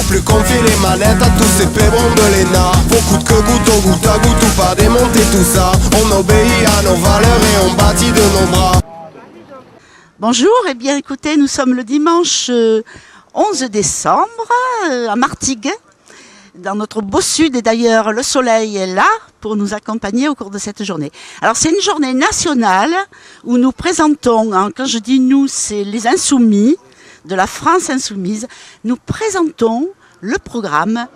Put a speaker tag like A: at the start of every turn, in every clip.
A: plus confier les manettes à tous ces pébrons de l'ENA. Beaucoup de que goutte à goutte ou pas démonter tout ça. On obéit à nos valeurs et on bâtit de nos bras.
B: Bonjour, eh bien écoutez, nous sommes le dimanche 11 décembre à Martigues, dans notre beau sud, et d'ailleurs le soleil est là pour nous accompagner au cours de cette journée. Alors c'est une journée nationale où nous présentons, quand je dis nous, c'est les insoumis de la France insoumise, nous présentons le programme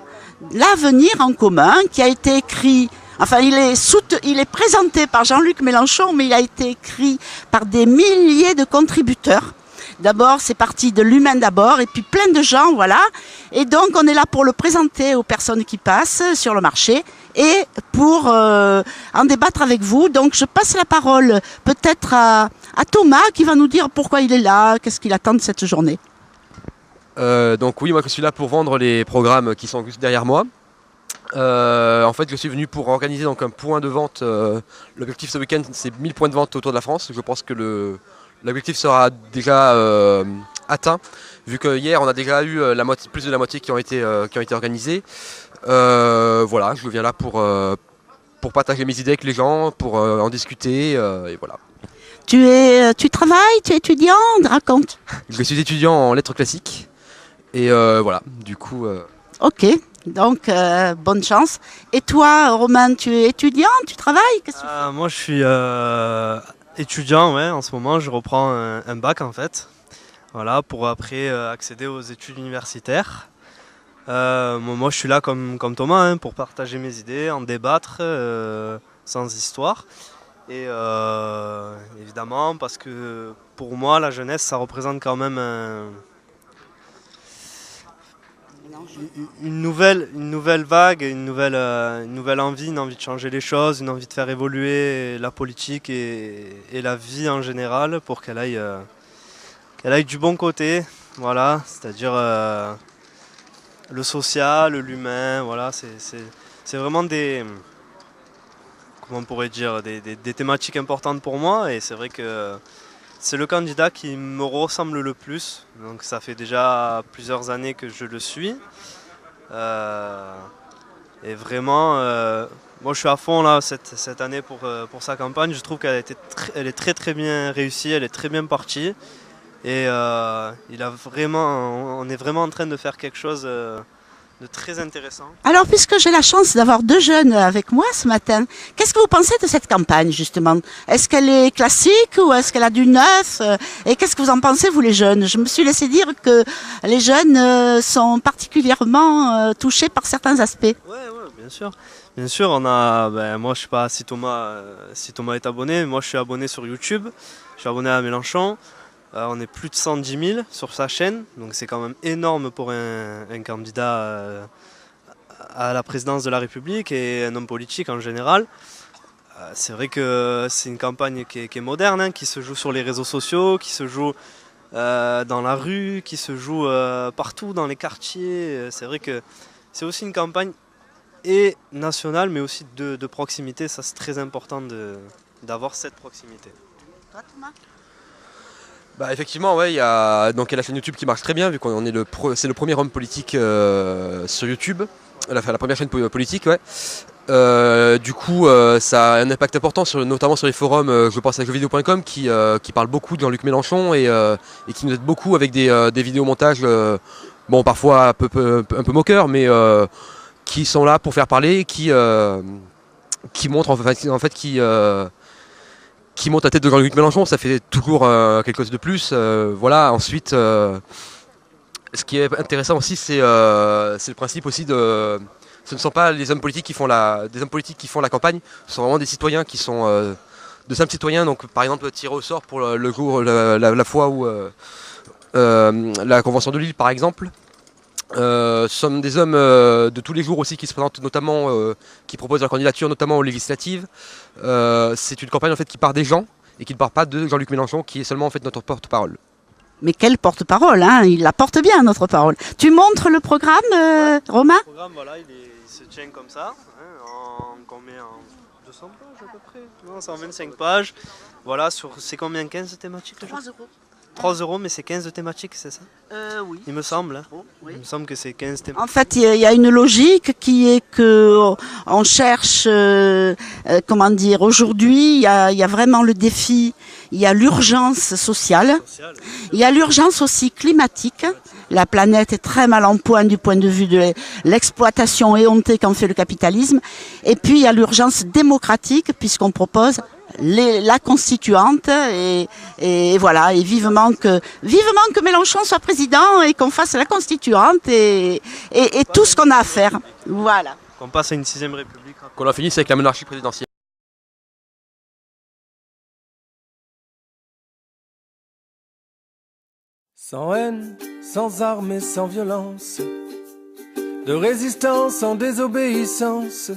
B: L'avenir en commun qui a été écrit. Enfin, il est présenté par Jean-Luc Mélenchon, mais il a été écrit par des milliers de contributeurs. D'abord, c'est parti de l'humain d'abord, et puis plein de gens, voilà. Et donc, on est là pour le présenter aux personnes qui passent sur le marché et pour en débattre avec vous. Donc, je passe la parole peut-être à Thomas qui va nous dire pourquoi il est là, qu'est-ce qu'il attend de cette journée.
C: Donc oui, moi je suis là pour vendre les programmes qui sont juste derrière moi. En fait, je suis venu pour organiser donc un point de vente. L'objectif ce week-end, c'est 1000 points de vente autour de la France. Je pense que l'objectif sera déjà atteint, vu que hier on a déjà eu plus de la moitié qui ont été organisés. Voilà, je viens là pour partager mes idées avec les gens, pour en discuter, et voilà.
B: Tu travailles, tu es étudiant, raconte.
C: Je suis étudiant en lettres classiques, et voilà, du coup...
B: Ok. Donc, bonne chance. Et toi, Romain, tu es étudiant, tu travailles? Qu'est-ce que tu fais?
D: Moi, je suis étudiant, ouais, en ce moment. Je reprends un bac, en fait. Voilà, pour après accéder aux études universitaires. Moi, je suis là comme Thomas, pour partager mes idées, en débattre, sans histoire. Et évidemment, parce que pour moi, la jeunesse, ça représente quand même une nouvelle vague, une nouvelle envie, une envie de changer les choses, une envie de faire évoluer la politique et la vie en général pour qu'elle aille du bon côté, voilà, c'est-à-dire le social, l'humain, voilà, c'est vraiment comment on pourrait dire, des thématiques importantes pour moi, et c'est vrai que c'est le candidat qui me ressemble le plus, donc ça fait déjà plusieurs années que je le suis. Et vraiment, moi je suis à fond là cette année pour sa campagne. Je trouve qu'elle est très très bien réussie, elle est très bien partie. Et on est vraiment en train de faire quelque chose de très intéressant.
B: Alors, puisque j'ai la chance d'avoir deux jeunes avec moi ce matin, qu'est-ce que vous pensez de cette campagne, justement? Est-ce qu'elle est classique ou est-ce qu'elle a du neuf? Et qu'est-ce que vous en pensez, vous les jeunes? Je me suis laissé dire que les jeunes sont particulièrement touchés par certains aspects.
D: Ouais, bien sûr. Bien sûr, moi je sais pas si Thomas est abonné, moi je suis abonné sur YouTube, je suis abonné à Mélenchon. On est plus de 110 000 sur sa chaîne, donc c'est quand même énorme pour un candidat à la présidence de la République et un homme politique en général. C'est vrai que c'est une campagne qui est moderne, qui se joue sur les réseaux sociaux, qui se joue dans la rue, qui se joue partout dans les quartiers. C'est vrai que c'est aussi une campagne nationale, mais aussi de proximité. Ça, c'est très important d'avoir cette proximité.
B: Toi, Thomas ?
C: Bah effectivement, ouais, il y a la chaîne YouTube qui marche très bien, vu qu'on est c'est le premier homme politique sur YouTube, la première chaîne politique, ouais. Du coup, ça a un impact important, notamment sur les forums. Je pense à jeuxvideo.com qui parle beaucoup de Jean-Luc Mélenchon et qui nous aide beaucoup avec des vidéomontages, bon parfois un peu moqueurs, mais qui sont là pour faire parler, qui montrent en fait qui monte la tête de Jean-Luc Mélenchon, ça fait toujours quelque chose de plus. Voilà. Ensuite, ce qui est intéressant aussi, c'est le principe aussi de... Ce ne sont pas les hommes politiques qui font la campagne, ce sont vraiment des citoyens qui sont de simples citoyens. Donc, par exemple, tirés au sort pour le jour, la fois où la Convention de Lille, par exemple. Ce sont des hommes de tous les jours aussi qui se présentent, notamment qui proposent leur candidature, notamment aux législatives. C'est une campagne en fait qui part des gens et qui ne part pas de Jean-Luc Mélenchon, qui est seulement en fait notre porte-parole.
B: Mais quel porte-parole, hein, il la porte bien, notre parole. Tu montres le programme, Romain?
D: Le programme, voilà, il se tient comme ça, qu'on met en 200 pages à peu près, non, 125 pages. Voilà, c'est combien, 15 thématiques?
B: 3 euros.
D: 3 euros, mais c'est 15 thématiques, c'est ça?
B: Oui.
D: Il me semble. Hein.
B: Oui.
D: Il me semble que c'est 15 thématiques.
B: En fait, il y a une logique qui est que on cherche, comment dire, aujourd'hui, il y a vraiment le défi, il y a l'urgence sociale, il y a l'urgence aussi climatique. La planète est très mal en point du point de vue de l'exploitation éhontée qu'en fait le capitalisme. Et puis, il y a l'urgence démocratique, puisqu'on propose la constituante et voilà, et vivement que Mélenchon soit président et qu'on fasse la constituante et tout ce qu'on a à faire. Voilà.
D: Qu'on passe à une 6ème République.
C: Qu'on en finisse avec la monarchie présidentielle.
E: Sans haine, sans armes et sans violence, de résistance en désobéissance.